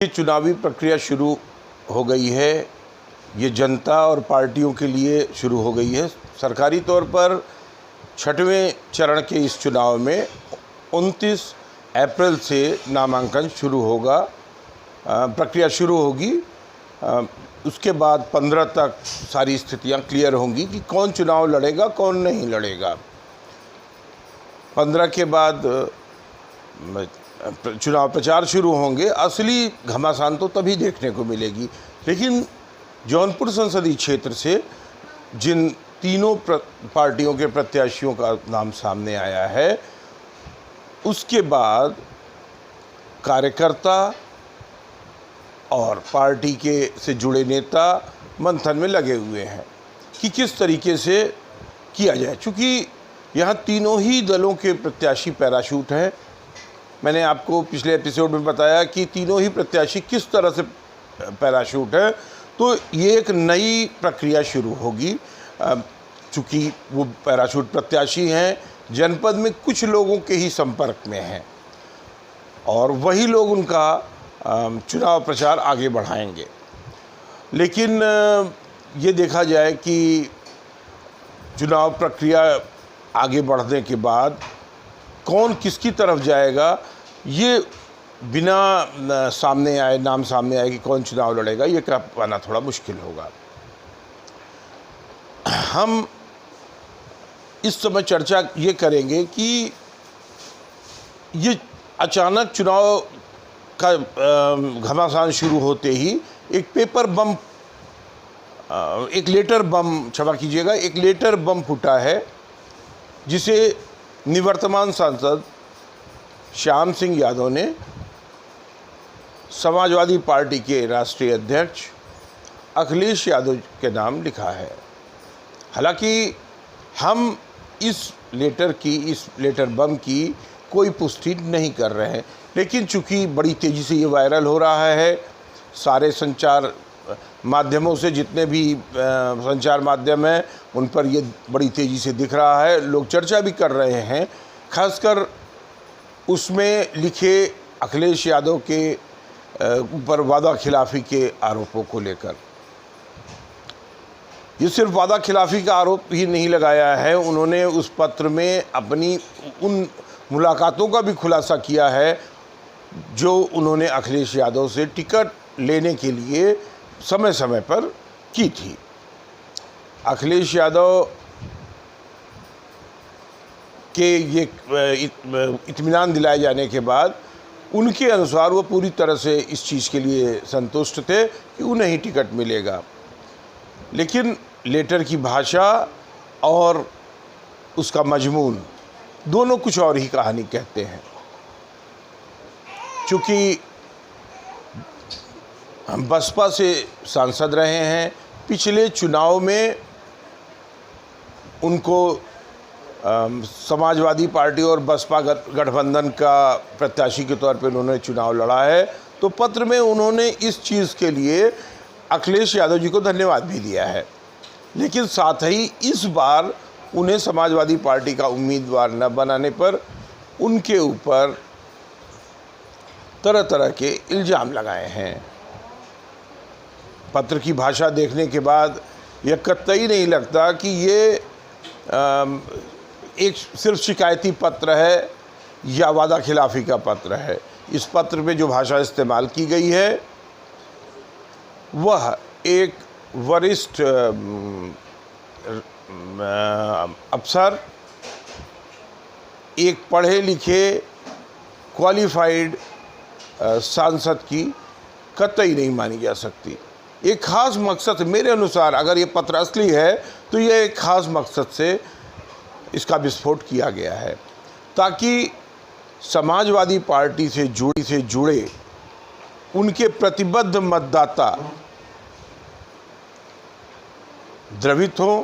ये चुनावी प्रक्रिया शुरू हो गई है। ये जनता और पार्टियों के लिए शुरू हो गई है। सरकारी तौर पर 6वें चरण के इस चुनाव में 29 अप्रैल से नामांकन शुरू होगा, प्रक्रिया शुरू होगी। उसके बाद 15 तक सारी स्थितियां क्लियर होंगी कि कौन चुनाव लड़ेगा, कौन नहीं लड़ेगा। 15 के बाद चुनाव प्रचार शुरू होंगे। असली घमासान तो तभी देखने को मिलेगी। लेकिन जौनपुर संसदीय क्षेत्र से जिन तीनों पार्टियों के प्रत्याशियों का नाम सामने आया है, उसके बाद कार्यकर्ता और पार्टी के से जुड़े नेता मंथन में लगे हुए हैं कि किस तरीके से किया जाए। चूँकि यहाँ तीनों ही दलों के प्रत्याशी पैराशूट हैं। मैंने आपको पिछले एपिसोड में बताया कि तीनों ही प्रत्याशी किस तरह से पैराशूट है। तो ये एक नई प्रक्रिया शुरू होगी। चूँकि वो पैराशूट प्रत्याशी हैं, जनपद में कुछ लोगों के ही संपर्क में हैं और वही लोग उनका चुनाव प्रचार आगे बढ़ाएंगे। लेकिन ये देखा जाए कि चुनाव प्रक्रिया आगे बढ़ने के बाद कौन किसकी तरफ जाएगा, ये बिना सामने आए, नाम सामने आए कि कौन चुनाव लड़ेगा, ये कह पाना थोड़ा मुश्किल होगा। हम इस समय चर्चा ये करेंगे कि ये अचानक चुनाव का घमासान शुरू होते ही एक पेपर बम, एक लेटर बम, क्षमा कीजिएगा, एक लेटर बम फूटा है, जिसे निवर्तमान सांसद श्याम सिंह यादव ने समाजवादी पार्टी के राष्ट्रीय अध्यक्ष अखिलेश यादव के नाम लिखा है। हालांकि हम इस लेटर बम की कोई पुष्टि नहीं कर रहे हैं, लेकिन चूंकि बड़ी तेज़ी से ये वायरल हो रहा है, सारे संचार माध्यमों से, जितने भी संचार माध्यम हैं उन पर ये बड़ी तेज़ी से दिख रहा है, लोग चर्चा भी कर रहे हैं, खासकर उसमें लिखे अखिलेश यादव के ऊपर वादा खिलाफ़ी के आरोपों को लेकर। ये सिर्फ वादा खिलाफ़ी का आरोप ही नहीं लगाया है, उन्होंने उस पत्र में अपनी उन मुलाकातों का भी खुलासा किया है जो उन्होंने अखिलेश यादव से टिकट लेने के लिए समय समय पर की थी। अखिलेश यादव के ये इत्मीनान दिलाए जाने के बाद उनके अनुसार वो पूरी तरह से इस चीज़ के लिए संतुष्ट थे कि उन्हें ही टिकट मिलेगा। लेकिन लेटर की भाषा और उसका मजमून दोनों कुछ और ही कहानी कहते हैं। चूँकि हम बसपा से सांसद रहे हैं, पिछले चुनाव में उनको समाजवादी पार्टी और बसपा गठबंधन का प्रत्याशी के तौर पर उन्होंने चुनाव लड़ा है, तो पत्र में उन्होंने इस चीज़ के लिए अखिलेश यादव जी को धन्यवाद भी दिया है। लेकिन साथ ही इस बार उन्हें समाजवादी पार्टी का उम्मीदवार न बनाने पर उनके ऊपर तरह तरह के इल्ज़ाम लगाए हैं। पत्र की भाषा देखने के बाद यह कतई नहीं लगता कि ये एक सिर्फ शिकायती पत्र है या वादा खिलाफ़ी का पत्र है। इस पत्र में जो भाषा इस्तेमाल की गई है वह एक वरिष्ठ अफसर, एक पढ़े लिखे क्वालिफाइड सांसद की कतई नहीं मानी जा सकती। एक ख़ास मकसद, मेरे अनुसार अगर ये पत्र असली है तो यह एक ख़ास मकसद से इसका विस्फोट किया गया है, ताकि समाजवादी पार्टी से जुड़े उनके प्रतिबद्ध मतदाता द्रवित हों,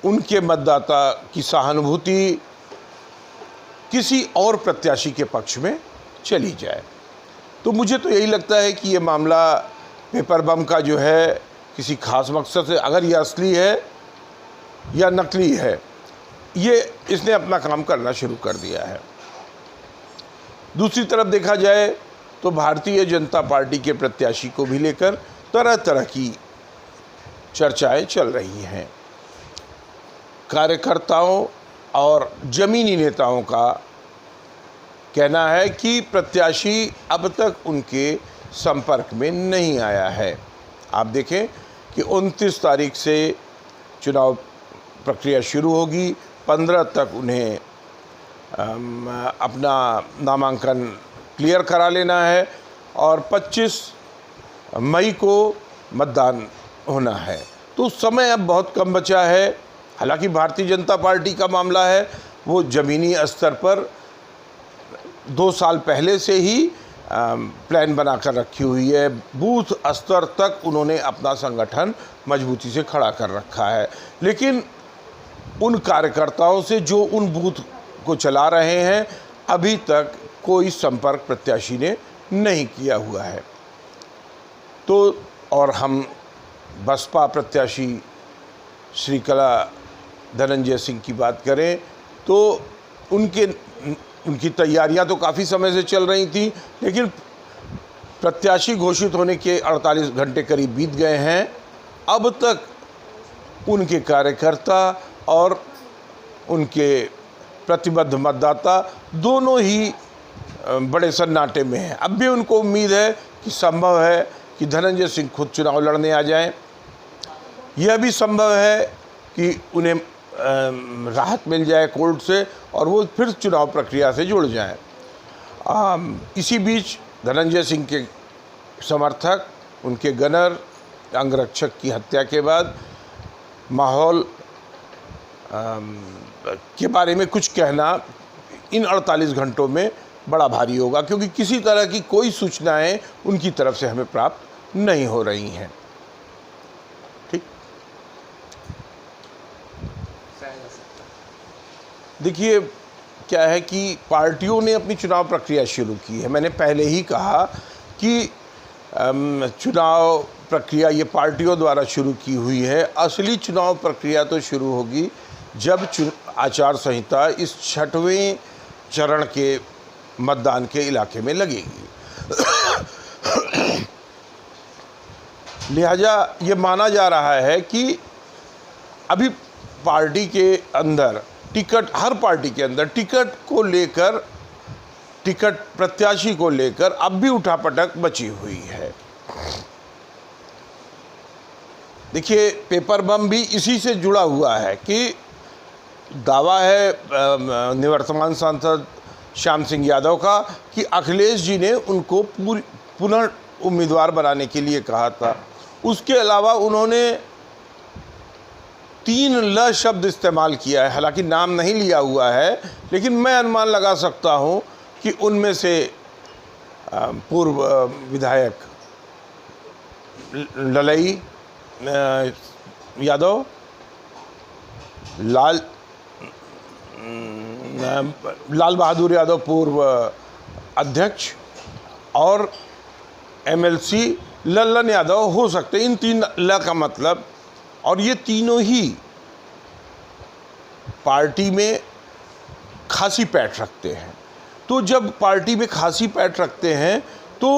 उनके मतदाता की सहानुभूति किसी और प्रत्याशी के पक्ष में चली जाए। तो मुझे तो यही लगता है कि ये मामला पेपर बम का जो है किसी खास मकसद से, अगर ये असली है या नकली है, ये इसने अपना काम करना शुरू कर दिया है। दूसरी तरफ देखा जाए तो भारतीय जनता पार्टी के प्रत्याशी को भी लेकर तरह तरह की चर्चाएं चल रही हैं। कार्यकर्ताओं और जमीनी नेताओं का कहना है कि प्रत्याशी अब तक उनके संपर्क में नहीं आया है। आप देखें कि 29 तारीख से चुनाव प्रक्रिया शुरू होगी, 15 तक उन्हें अपना नामांकन क्लियर करा लेना है और 25 मई को मतदान होना है। तो समय अब बहुत कम बचा है। हालांकि भारतीय जनता पार्टी का मामला है वो ज़मीनी स्तर पर 2 साल पहले से ही प्लान बनाकर रखी हुई है। बूथ स्तर तक उन्होंने अपना संगठन मजबूती से खड़ा कर रखा है, लेकिन उन कार्यकर्ताओं से जो उन बूथ को चला रहे हैं अभी तक कोई संपर्क प्रत्याशी ने नहीं किया हुआ है। तो और हम बसपा प्रत्याशी श्रीकला धनंजय सिंह की बात करें तो उनकी तैयारियां तो काफ़ी समय से चल रही थी, लेकिन प्रत्याशी घोषित होने के 48 घंटे करीब बीत गए हैं। अब तक उनके कार्यकर्ता और उनके प्रतिबद्ध मतदाता दोनों ही बड़े सन्नाटे में हैं। अब भी उनको उम्मीद है कि संभव है कि धनंजय सिंह खुद चुनाव लड़ने आ जाएं। यह भी संभव है कि उन्हें राहत मिल जाए कोर्ट से और वो फिर चुनाव प्रक्रिया से जुड़ जाएं। इसी बीच धनंजय सिंह के समर्थक, उनके गनर, अंगरक्षक की हत्या के बाद माहौल के बारे में कुछ कहना इन 48 घंटों में बड़ा भारी होगा, क्योंकि किसी तरह की कोई सूचनाएं उनकी तरफ से हमें प्राप्त नहीं हो रही हैं। ठीक, देखिए क्या है कि पार्टियों ने अपनी चुनाव प्रक्रिया शुरू की है। मैंने पहले ही कहा कि चुनाव प्रक्रिया ये पार्टियों द्वारा शुरू की हुई है। असली चुनाव प्रक्रिया तो शुरू होगी जब आचार संहिता इस 6वें चरण के मतदान के इलाके में लगेगी। लिहाजा ये माना जा रहा है कि अभी पार्टी के अंदर टिकट, हर पार्टी के अंदर टिकट को लेकर, टिकट प्रत्याशी को लेकर अब भी उठापटक बची हुई है। देखिए पेपर बम भी इसी से जुड़ा हुआ है कि दावा है निवर्तमान सांसद श्याम सिंह यादव का कि अखिलेश जी ने उनको पुनः उम्मीदवार बनाने के लिए कहा था। उसके अलावा उन्होंने 3 ल शब्द इस्तेमाल किया है, हालांकि नाम नहीं लिया हुआ है, लेकिन मैं अनुमान लगा सकता हूं कि उनमें से पूर्व विधायक ललई यादव, लाल बहादुर यादव पूर्व अध्यक्ष और MLC लल्लन यादव हो सकते। इन 3 ल का मतलब, और ये तीनों ही पार्टी में खासी पैठ रखते हैं। तो जब पार्टी में खासी पैठ रखते हैं तो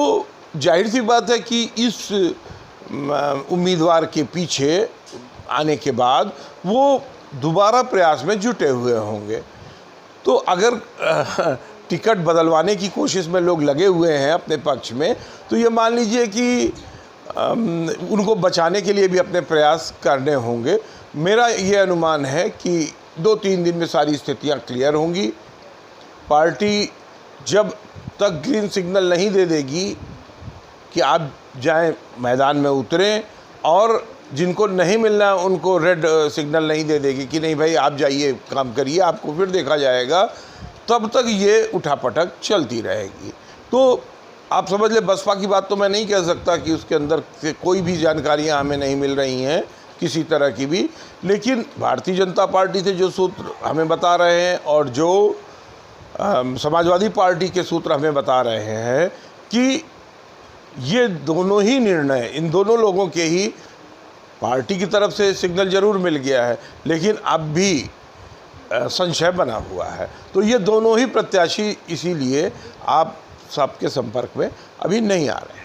जाहिर सी बात है कि इस उम्मीदवार के पीछे आने के बाद वो दोबारा प्रयास में जुटे हुए होंगे। तो अगर टिकट बदलवाने की कोशिश में लोग लगे हुए हैं अपने पक्ष में, तो ये मान लीजिए कि उनको बचाने के लिए भी अपने प्रयास करने होंगे। मेरा ये अनुमान है कि 2-3 दिन में सारी स्थितियां क्लियर होंगी। पार्टी जब तक ग्रीन सिग्नल नहीं दे देगी कि आप जाएं, मैदान में उतरें, और जिनको नहीं मिलना उनको रेड सिग्नल नहीं दे देगी कि नहीं भाई आप जाइए, काम करिए, आपको फिर देखा जाएगा, तब तक ये उठापटक चलती रहेगी। तो आप समझ ले, बसपा की बात तो मैं नहीं कह सकता कि उसके अंदर से कोई भी जानकारियां हमें नहीं मिल रही हैं किसी तरह की भी, लेकिन भारतीय जनता पार्टी से जो सूत्र हमें बता रहे हैं और जो समाजवादी पार्टी के सूत्र हमें बता रहे हैं कि ये दोनों ही निर्णय, इन दोनों लोगों के ही पार्टी की तरफ से सिग्नल जरूर मिल गया है, लेकिन अब भी संशय बना हुआ है। तो ये दोनों ही प्रत्याशी इसीलिए आप साहब के संपर्क में अभी नहीं आ रहे हैं।